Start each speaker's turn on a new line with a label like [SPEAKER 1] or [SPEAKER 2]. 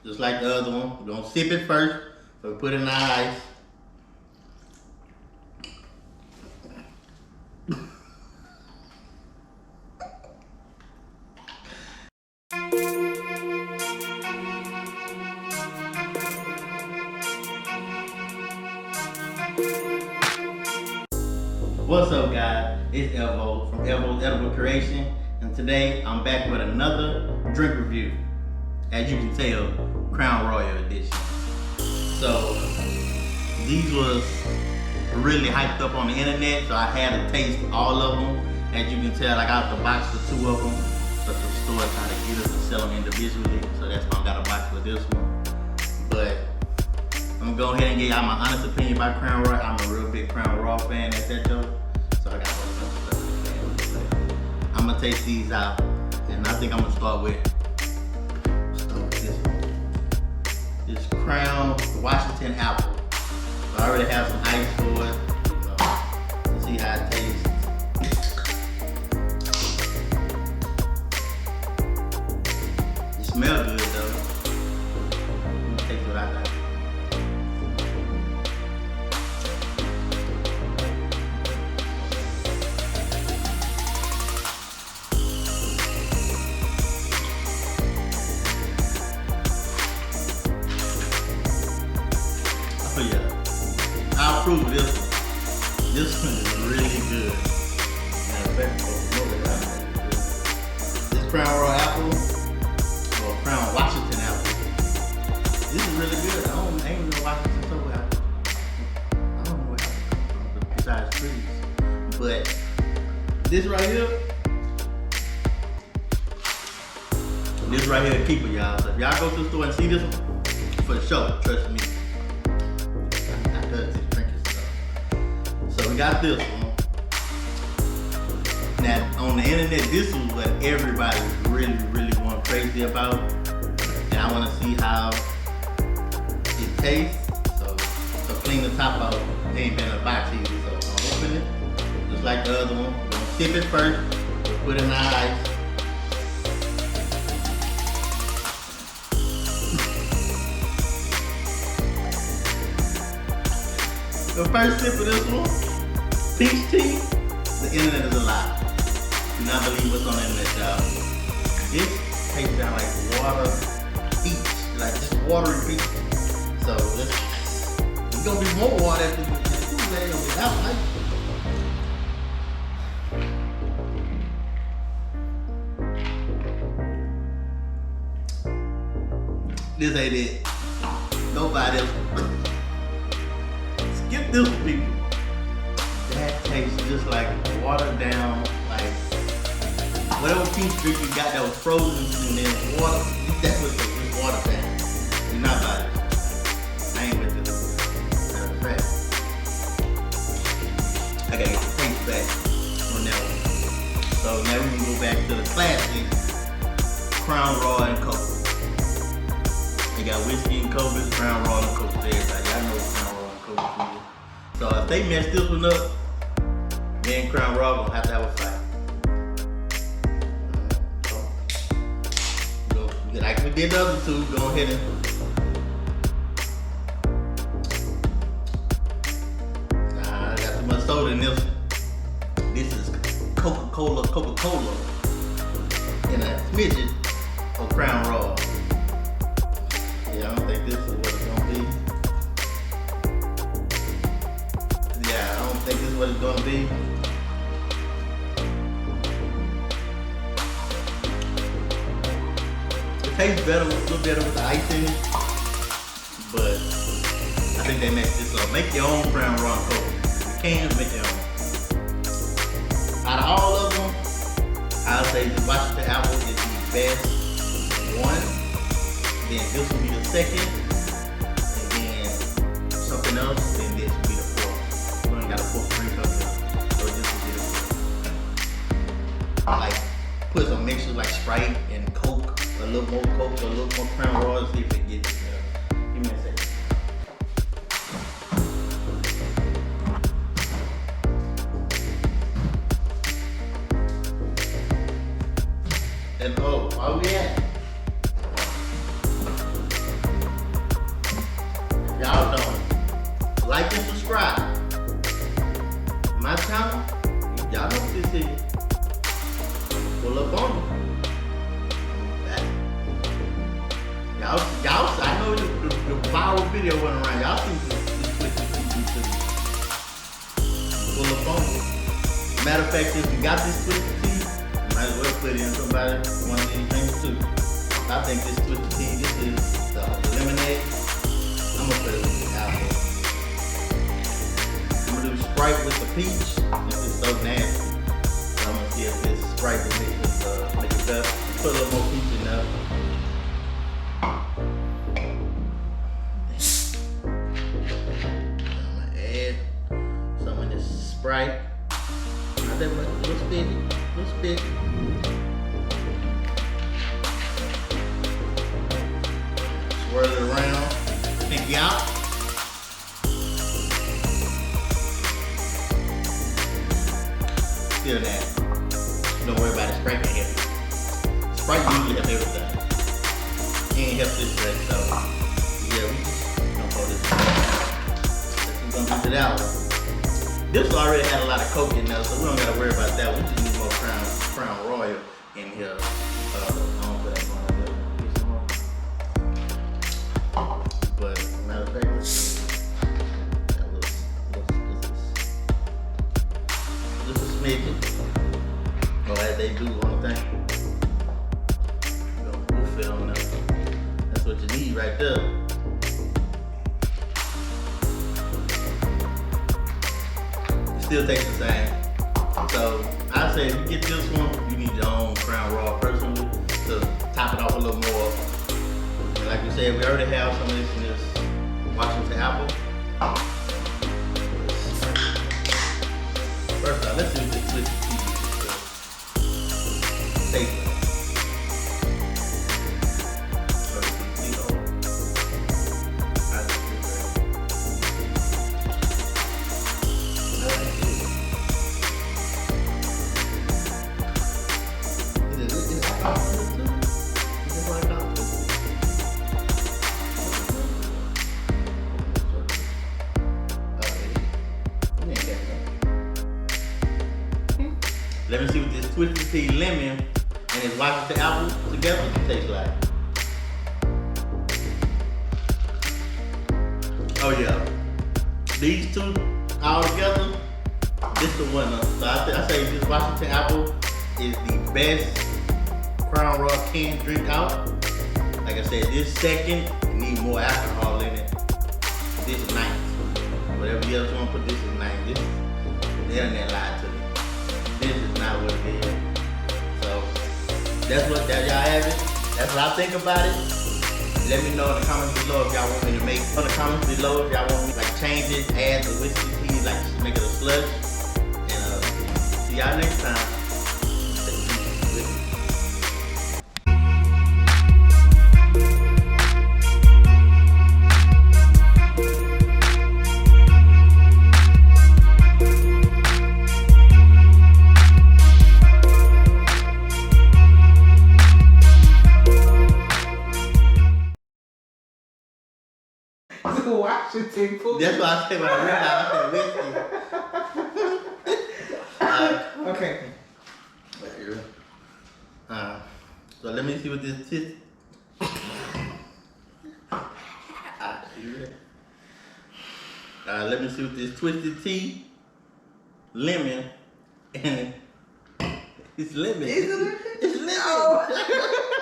[SPEAKER 1] just like the other one. We're gonna sip it first, so we put it in our ice. What's up, guys? It's Elvo from Elvo's Edible Creation, and today I'm back with another drink review. As you can tell, Crown Royal edition. So these was really hyped up on the internet, so I had to taste all of them. As you can tell, I got the box for 2 of them, but the store trying to get us to sell them individually, so that's why I got a box for this one. But I'm gonna go ahead and give y'all my honest opinion about Crown Royal. I'm a real big Crown Royal fan at that though. So I got a whole bunch of stuff in the can. I'm gonna taste these out, and I think I'm gonna start with this one. This Crown Washington Apple. So I already have some ice for it. Let's see how it tastes. It smells good though. Let me taste what I got. Oh yeah, I'll approve of this one. This one is really good. This Crown Royal apple, or Crown Washington apple, this is really good. I ain't really Washington soda apple. I don't know where apple comes from besides trees. But this right here, a keeper, y'all. So if y'all go to the store and see this one, for sure, trust me. So we got this one. Now on the internet, this is what everybody really going crazy about, and I want to see how it tastes. So clean the top out. They ain't been in a box either, so I'm gonna open it just like the other one. We're gonna sip it first. We'll put it in our ice. The first sip of this one, peach tea. The internet is a lie. Do not believe what's on the internet, y'all. This tastes down like water peach, like just watery peach. So it's gonna be more water after the Kool-Aid without ice. This ain't it. Nobody else. Skip this, people. That tastes just like watered down, like whatever peach drink you got that was frozen and then water. That's what it is. It's watered down. You're not about it. I ain't with this. Matter of fact, I gotta get the taste back on that one. So now we can go back to the classic Crown Royal and Coke. They got whiskey and Coke, it's Crown Royal and Coke for everybody. Y'all know Crown Royal and Coke for you. So if they mess this one up, me and Crown Royal gonna have to have a fight. Like we did the other two, go ahead and I got too much soda in this. This is Coca-Cola in a smidget of Crown Royal. Yeah, I don't think this is what it's gonna be. Yeah, I don't think this is what it's gonna be. It tastes better, a little better with the ice in it, but I think they messed this up. Make your own Crown Royal Coke. You can make your own. Out of all of them, I'll say the Washington Apple is the best one. Then this will be the second, and then something else, then this will be the fourth. We ain't got a fourth drink up here, so this will be the fourth. Like, put some mixtures like Sprite and Coke, a little more Coke, a little more Crown Royal, see if it gets it. Give me a second. And oh, where we at? Y'all, I know the viral video went around. Y'all see this twisted tea full of fungus. Matter of fact, if you got this twisted tea, you might as well put it in somebody one of these drinks too. I think this twisted tea, this is the lemonade. I'm gonna put it with the apple. I'm gonna do Sprite with the peach. This is so nasty. So I'm gonna see if this Sprite will make it better. Put a little more peach in there. I'm gonna add some of this Sprite. Not that much, a little spitty. Swirl it around. Pinky out. Still nasty. Don't worry about it. Sprite can help you. Sprite usually helps everything. And helps this drink, so yeah, we just gonna pour this. We're gonna do that one. This one already had a lot of Coke in there, so we don't gotta worry about that. We just need more Crown Royal in here. I don't put that one there. Get some more. But matter of fact, let's see. Just a smidgen. Or as they do on the thing. We're gonna woof it on there. That's what you need right there. Still tastes the same. So I say if you get this one, you need your own Crown Royal personally to top it off a little more. And like we said, we already have some of this in this Washington apple. First off, let's do this twisted tea. Taste it. Let me see what this twisted tea lemon and this Washington apple together tastes like. Oh yeah, these two all together, this the winner. So I say this Washington apple is the best Crown Royal canned drink out. Like I said, this second, it needs more alcohol in it. This is ninth. Whatever you else want to put, this is ninth. This, the internet lied to me. This is not what it is. So that's what y'all have it. That's what I think about it. Let me know in the comments below if y'all want me to make. In the comments below if y'all want me to like change it, add the whiskey tea, like make it a slush. And see y'all next time.
[SPEAKER 2] Washington food.
[SPEAKER 1] That's why I say when I realized I said whiskey.
[SPEAKER 2] Okay.
[SPEAKER 1] So let me see what this is. Let me see what this twisted tea, lemon, and it's lemon.
[SPEAKER 2] Is it lemon?
[SPEAKER 1] It's lemon.
[SPEAKER 2] Oh.